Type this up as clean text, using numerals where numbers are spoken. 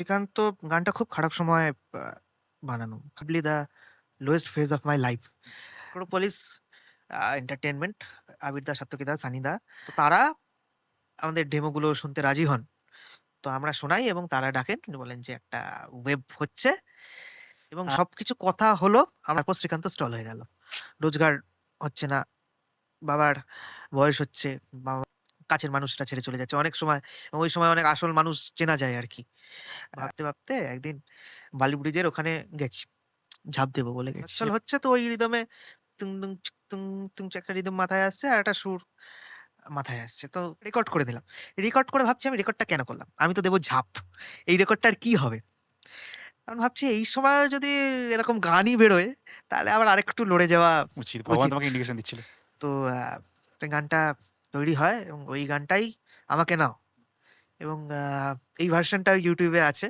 শ্রীকান্ত গানটা খুব খারাপ সময়ে আ বানানো। Probably the lowest phase of my life. Acropolis entertainment, Abir da, Satyaki da, Sunny da. তো তারা আমাদের ডেমোগুলো শুনতে রাজি হন। তো আমরা শোনাই এবং তারা ডাকেন। উনি বলেন যে একটা ওয়েব হচ্ছে এবং সবকিছু কথা হলো। আমার পর শ্রীকান্ত স্টল হয়ে গেল। রোজগার হচ্ছে না। বাবার বয়স হচ্ছে। বাবা কাছের মানুষরা ছেড়ে চলে যাচ্ছে। অনেক সময় ওই সময় অনেক আসল মানুষ চেনা যায় আরকি। ভাবতে একদিন বালি ব্রিজের ওখানে গেছি। ঝাঁপ দেবো বলে গেছি। আসল হচ্ছে তো ওই রিদমে তুং দুং চিক তুং তুং একটা রিদম মাথায় আসছে আর একটা সুর মাথায় আসছে। তো রেকর্ড করে দিলাম। রেকর্ড করে ভাবছি আমি রেকর্ডটা কেন করলাম? আমি তো দেব ঝাঁপ। এই রেকর্ডটা আর কি হবে? আমি ভাবছি এই সময় যদি এরকম গানই বেরোয় তাহলে আবার আরেকটু লড়ে যাওয়া উচিত। ভগবান উচিত। তোমাকে ইন্ডিকেশন দিচ্ছিল। তো গানটা তৈরি হয় এবং ওই গানটাই আমাকে নাও এবং এই ভার্শনটা YouTube এ আছে।